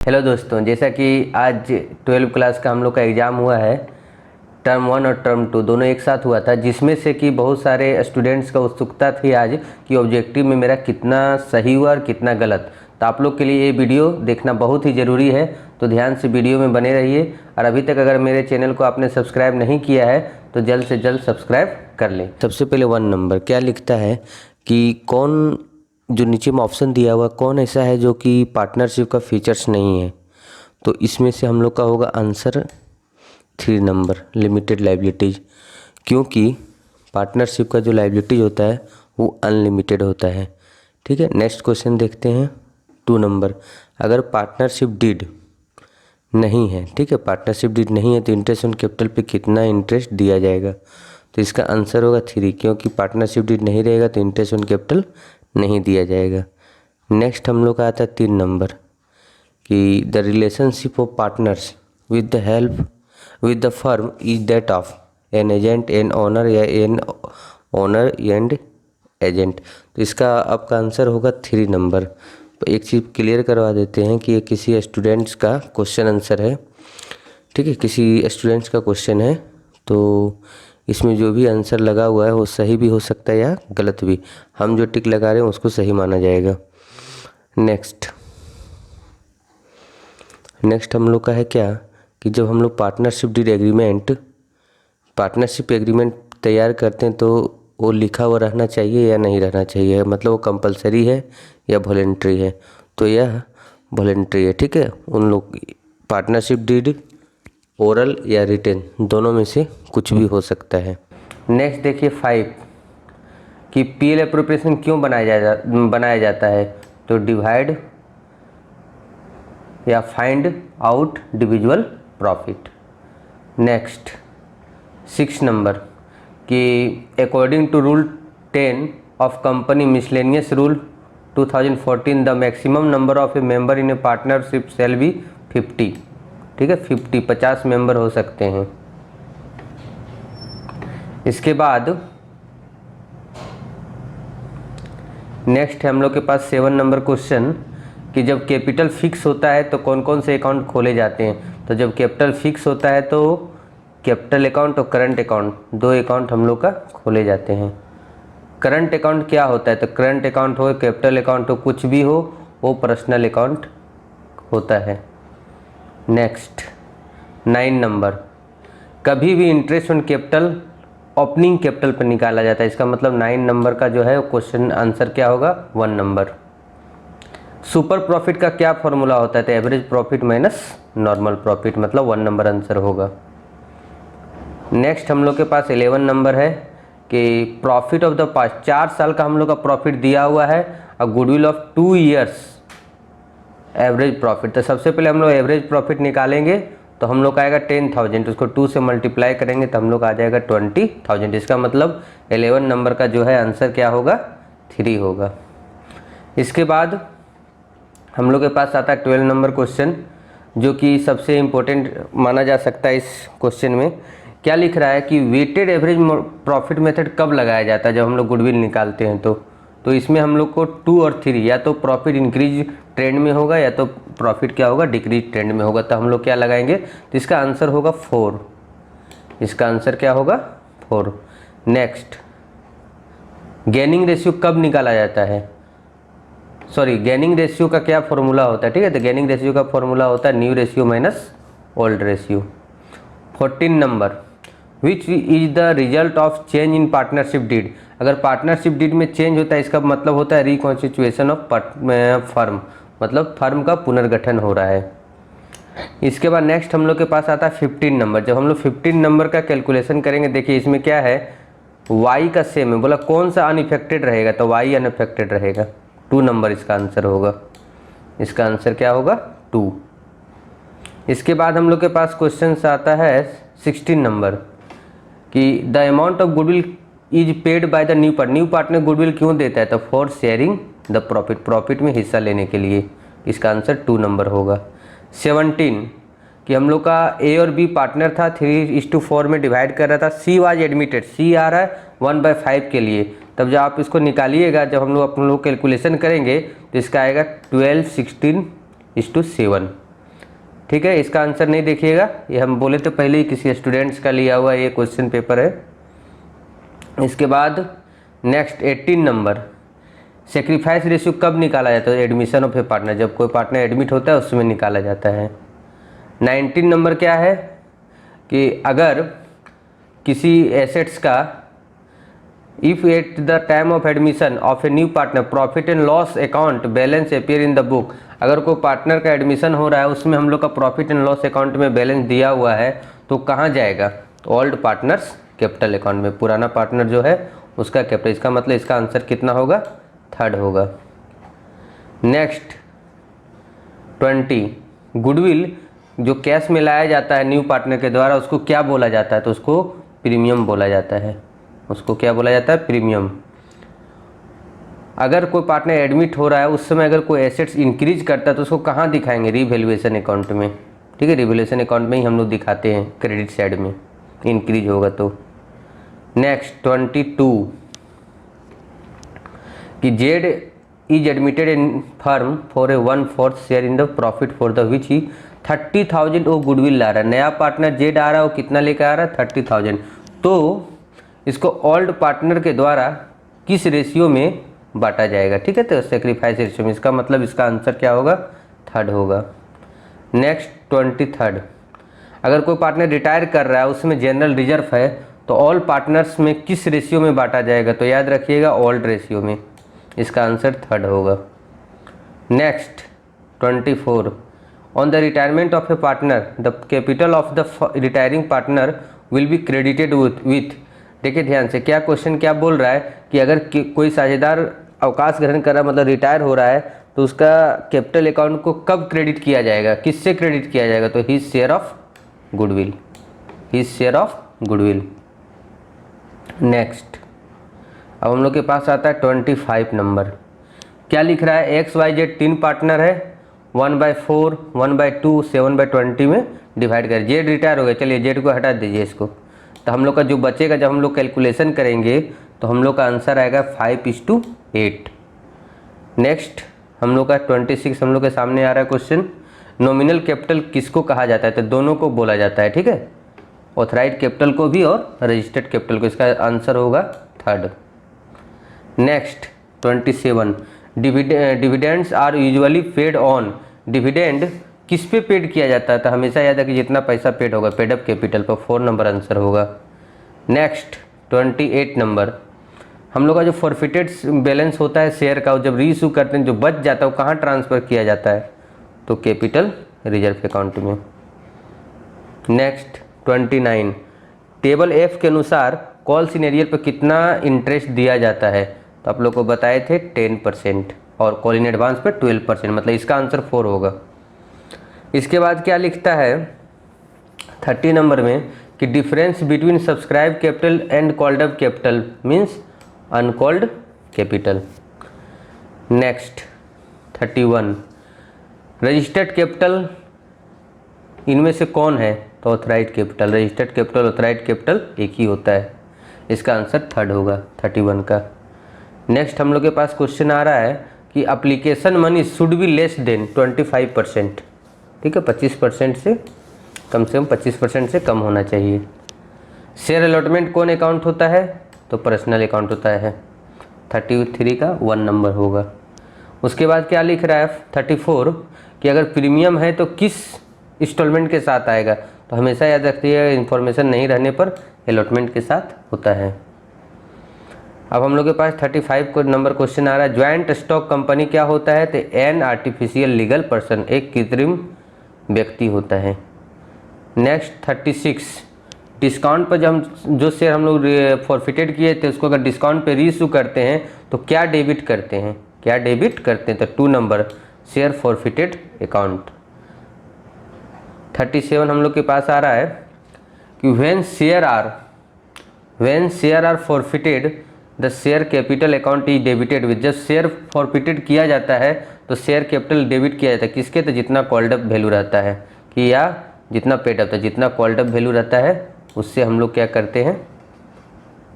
Hello दोस्तों, जैसा कि आज 12 क्लास का हम लोग का एग्ज़ाम हुआ है। टर्म 1 और टर्म 2 दोनों एक साथ हुआ था, जिसमें से कि बहुत सारे स्टूडेंट्स का उत्सुकता थी आज कि ऑब्जेक्टिव में मेरा कितना सही हुआ और कितना गलत। तो आप लोग के लिए ये वीडियो देखना बहुत ही ज़रूरी है, तो ध्यान से वीडियो में बने रहिए। और अभी तक अगर मेरे चैनल को आपने सब्सक्राइब नहीं किया है तो जल्द से जल्द सब्सक्राइब कर लें। सबसे पहले 1 नंबर क्या लिखता है कि कौन, जो नीचे में ऑप्शन दिया हुआ कौन ऐसा है जो कि पार्टनरशिप का फीचर्स नहीं है। तो इसमें से हम लोग का होगा आंसर 3 नंबर, लिमिटेड लायबिलिटीज़, क्योंकि पार्टनरशिप का जो लायबिलिटीज़ होता है वो अनलिमिटेड होता है। ठीक है, नेक्स्ट क्वेश्चन देखते हैं 2 नंबर। अगर पार्टनरशिप डीड नहीं है, ठीक है, पार्टनरशिप डीड नहीं है तो इंटरेस्ट ऑन कैपिटल पे कितना इंटरेस्ट दिया जाएगा। तो इसका आंसर होगा 3, क्योंकि पार्टनरशिप डीड नहीं रहेगा तो इंटरेस्ट ऑन कैपिटल नहीं दिया जाएगा। नेक्स्ट हम लोग का आता है 3 नंबर कि the relationship of partners with the help with the firm is that of an agent an owner या एन ओनर एंड एजेंट। तो इसका आपका आंसर होगा 3 नंबर। तो एक चीज़ क्लियर करवा देते हैं कि ये किसी स्टूडेंट्स का क्वेश्चन आंसर है। ठीक है, किसी स्टूडेंट्स का क्वेश्चन है, तो इसमें जो भी आंसर लगा हुआ है वो सही भी हो सकता है या गलत भी। हम जो टिक लगा रहे हैं उसको सही माना जाएगा। नेक्स्ट हम लोग का है क्या कि जब हम लोग पार्टनरशिप एग्रीमेंट तैयार करते हैं तो वो लिखा हुआ रहना चाहिए या नहीं रहना चाहिए, मतलब वो कंपलसरी है या वॉलेंट्री है। तो यह वॉलेंट्री है। ठीक है, उन लोग पार्टनरशिप डीड ओरल या रिटेन दोनों में से कुछ भी हो सकता है। नेक्स्ट देखिए 5 कि पीएल एप्रोप्रिएशन क्यों बनाया जाता है। तो डिवाइड या find out divisible profit. Next 6 number कि according to rule 10 of company miscellaneous rule 2014 the maximum number of a member in a partnership shall be 50। ठीक है, 50 मेंबर हो सकते हैं। इसके बाद नेक्स्ट है हम लोग के पास 7 नंबर क्वेश्चन कि जब कैपिटल फिक्स होता है तो कौन कौन से अकाउंट खोले जाते हैं। तो जब कैपिटल फिक्स होता है तो कैपिटल अकाउंट और करंट अकाउंट, 2 अकाउंट हम लोग का खोले जाते हैं। करंट अकाउंट क्या होता है, तो करंट अकाउंट हो, कैपिटल अकाउंट हो, कुछ भी हो, वो पर्सनल अकाउंट होता है। नेक्स्ट 9 नंबर कभी भी interest on capital opening capital पर निकाला जाता है। इसका मतलब 9 नंबर का जो है क्वेश्चन आंसर क्या होगा 1 नंबर। सुपर प्रॉफिट का क्या फॉर्मूला होता है, तो average profit minus normal profit, मतलब 1 नंबर आंसर होगा। नेक्स्ट हम लोग के पास 11 नंबर है कि प्रॉफिट ऑफ द पास्ट, 4 साल का हम लोग का प्रॉफिट दिया हुआ है और goodwill of 2 years average profit. तो सबसे पहले हम लोग एवरेज प्रॉफिट निकालेंगे तो हम लोग का आएगा 10,000, उसको 2 से मल्टीप्लाई करेंगे तो हम लोग आ जाएगा 20,000। इसका मतलब 11 नंबर का जो है आंसर क्या होगा 3 होगा। इसके बाद हम लोग के पास आता है 12 नंबर क्वेश्चन, जो कि सबसे इम्पोर्टेंट माना जा सकता है। इस क्वेश्चन में क्या लिख रहा है कि वेटेड एवरेज प्रॉफिट मेथड कब लगाया जाता है, जब हम लोग गुडविल निकालते हैं तो इसमें हम लोग को 2 और 3 या तो प्रॉफिट इंक्रीज ट्रेंड में होगा या तो प्रॉफिट क्या होगा डिक्रीज ट्रेंड में होगा। तो हम लोग क्या लगाएंगे, तो इसका आंसर होगा 4। इसका आंसर क्या होगा 4। नेक्स्ट गेनिंग रेशियो कब निकाला जाता है, गेनिंग रेशियो का क्या फॉर्मूला होता है। ठीक है, तो गेनिंग रेशियो का फॉर्मूला होता है new ratio minus old ratio. 14 number which is the result of change in partnership deed. अगर पार्टनरशिप डीड में चेंज होता है इसका मतलब होता है रिकॉन्स्टिट्यूशन ऑफ फर्म, मतलब फर्म का पुनर्गठन हो रहा है। इसके बाद नेक्स्ट हम लोग के पास आता है 15 नंबर। जब हम लोग 15 नंबर का कैलकुलेशन करेंगे, देखिए इसमें क्या है, वाई का सेम है, बोला कौन सा अनइफेक्टेड रहेगा, तो वाई अनइफेक्टेड रहेगा। 2 नंबर इसका आंसर होगा। इसका आंसर क्या होगा 2। इसके बाद हम लोग के पास क्वेश्चन आता है 16 नंबर कि the amount of goodwill is paid by the new partner goodwill क्यों देता है, तो फॉर शेयरिंग द प्रॉफिट में हिस्सा लेने के लिए। इसका आंसर 2 नंबर होगा। 17 कि हम लोग का ए और बी पार्टनर था, 3:4 में डिवाइड कर रहा था। सी वाज एडमिटेड, सी आ रहा है 1/5 के लिए। तब जब आप इसको निकालिएगा, जब हम लोग कैलकुलेशन करेंगे तो इसका आएगा 12, 16:7। ठीक है, इसका आंसर नहीं देखिएगा, ये हम बोले तो पहले ही किसी स्टूडेंट्स का लिया हुआ ये क्वेश्चन पेपर है। इसके बाद नेक्स्ट 18 नंबर, सेक्रीफाइस रेशियो कब निकाला जाता है? एडमिशन ऑफ ए पार्टनर, जब कोई पार्टनर एडमिट होता है उसमें निकाला जाता है। 19 नंबर क्या है कि अगर किसी एसेट्स का if at the time of admission of a new partner profit and loss account balance appear in the book, अगर कोई पार्टनर का एडमिशन हो रहा है उसमें हम लोग का प्रॉफिट एंड लॉस अकाउंट में बैलेंस दिया हुआ है तो कहाँ जाएगा? तो ओल्ड पार्टनर्स कैपिटल अकाउंट में, पुराना पार्टनर जो है उसका कैपिटल। इसका मतलब इसका आंसर कितना होगा? थर्ड होगा। नेक्स्ट 20, गुडविल जो कैश में लाया जाता है न्यू पार्टनर के द्वारा उसको क्या बोला जाता है? तो उसको प्रीमियम बोला जाता है। उसको क्या बोला जाता है? प्रीमियम। अगर कोई पार्टनर एडमिट हो रहा है उस समय अगर कोई एसेट्स इंक्रीज करता है तो उसको कहाँ दिखाएंगे? रिवैल्यूएशन अकाउंट में। ठीक है, रिवैल्यूएशन अकाउंट में ही हम लोग दिखाते हैं, क्रेडिट साइड में इंक्रीज होगा तो। नेक्स्ट 22, कि Z is admitted in firm for a 1/4 share in the profit for the which he 30,000 वो गुडविल ला रहा है। नया पार्टनर जेड आ रहा है वो कितना लेकर आ रहा है? 30,000। तो इसको ओल्ड पार्टनर के द्वारा किस रेशियो में बांटा जाएगा? ठीक है, तो सेक्रीफाइस रेशियो में। इसका मतलब इसका आंसर क्या होगा? थर्ड होगा। नेक्स्ट 23, अगर कोई पार्टनर रिटायर कर रहा है उसमें जनरल रिजर्व है तो ऑल पार्टनर्स में किस रेशियो में बांटा जाएगा? तो याद रखिएगा ओल्ड रेशियो में। इसका आंसर थर्ड होगा। Next 24, on the retirement of A partner the capital of the retiring partner will be credited with. देखिए ध्यान से, क्या क्वेश्चन क्या बोल रहा है कि अगर कोई साझेदार अवकाश ग्रहण कर रहा है मतलब रिटायर हो रहा है तो उसका कैपिटल अकाउंट को कब क्रेडिट किया जाएगा? किससे क्रेडिट किया जाएगा? तो his share of goodwill, his share of goodwill. Next अब हम लोग के पास आता है 25 नंबर, क्या लिख रहा है? XYZ 3 पार्टनर है, 1/4, 1/2, 7/20 में डिवाइड कर। जेड रिटायर हो गया, चलिए जेड को हटा दीजिए इसको, तो हम लोग का जो बचेगा जब हम लोग कैलकुलेशन करेंगे तो हम लोग का आंसर आएगा 5:8। नेक्स्ट हम लोग का 26 हम लोग के सामने आ रहा है क्वेश्चन, नॉमिनल कैपिटल किसको कहा जाता है? तो दोनों को बोला जाता है। ठीक है, ऑथराइज्ड कैपिटल को भी और रजिस्टर्ड कैपिटल को। इसका आंसर होगा third. Next 27, dividends are usually paid on. Dividend किस पे पेड किया जाता है? तो हमेशा याद है कि जितना पैसा पेड होगा पेड अप कैपिटल पर। 4 नंबर आंसर होगा। नेक्स्ट 28 नंबर, हम लोग का जो फॉरफिटेड बैलेंस होता है शेयर का, जब रीइशू करते हैं जो बच जाता है वो कहाँ ट्रांसफ़र किया जाता है? तो कैपिटल रिजर्व अकाउंट में। नेक्स्ट 29, टेबल F के अनुसार कॉल सिनेरियल पर कितना इंटरेस्ट दिया जाता है? तो आप लोग को बताए थे 10% और कॉल इन एडवांस पे 12%, मतलब इसका आंसर 4 होगा। इसके बाद क्या लिखता है 30 नंबर में कि difference between subscribe capital and called up capital means uncalled capital. Next 31, registered capital इनमें से कौन है? तो authorised capital. Registered capital authorised capital एक ही होता है। इसका आंसर थर्ड होगा 31 का। नेक्स्ट हम लोग के पास क्वेश्चन आ रहा है कि application money should be less than 25%। ठीक है, 25% से कम 25% से कम होना चाहिए। शेयर अलॉटमेंट कौन अकाउंट होता है? तो पर्सनल अकाउंट होता है। 33 का 1 नंबर होगा। उसके बाद क्या लिख रहा है 34 कि अगर प्रीमियम है तो किस इंस्टॉलमेंट के साथ आएगा? तो हमेशा याद रखिए इन्फॉर्मेशन नहीं रहने पर अलॉटमेंट के साथ होता है। अब हम लोग के पास 35 को नंबर क्वेश्चन आ रहा है, ज्वाइंट स्टॉक कंपनी क्या होता है? तो एन आर्टिफिशियल लीगल पर्सन, एक कृत्रिम व्यक्ति होता है। नेक्स्ट 36, डिस्काउंट पर जब जो शेयर हम लोग फॉरफिटेड किए थे उसको अगर डिस्काउंट पे रीइशू करते हैं तो क्या डेबिट करते हैं? क्या डेबिट करते हैं? तो 2 नंबर शेयर फॉरफिटेड अकाउंट। 37 हम लोग के पास आ रहा है कि when share are forfeited the share capital account is debited with. जब शेयर फॉरफिटेड किया जाता है तो शेयर कैपिटल डेबिट किया जाता है किसके? तो जितना कॉल्ड अप वैल्यू रहता है कि या जितना पेड अप, जितना कॉल्ड अप वैल्यू रहता है उससे हम लोग क्या करते हैं?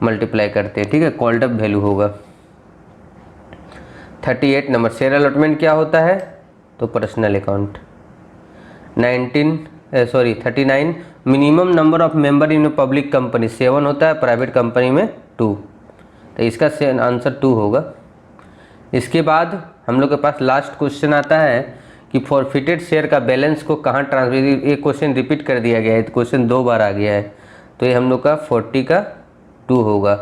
मल्टीप्लाई करते हैं। ठीक है, कॉल्ड अप वैल्यू होगा। 38 नंबर, शेयर अलॉटमेंट क्या होता है? तो personal account. 39 minimum number of member in public company 7 होता है, प्राइवेट कंपनी में 2, तो इसका आंसर 2 होगा। इसके बाद हम लोग के पास लास्ट क्वेश्चन आता है कि फॉरफिटेड शेयर का बैलेंस को कहाँ ट्रांसफर, ये क्वेश्चन रिपीट कर दिया गया है, क्वेश्चन 2 बार आ गया है, तो ये हम लोग का 40 का 2 होगा।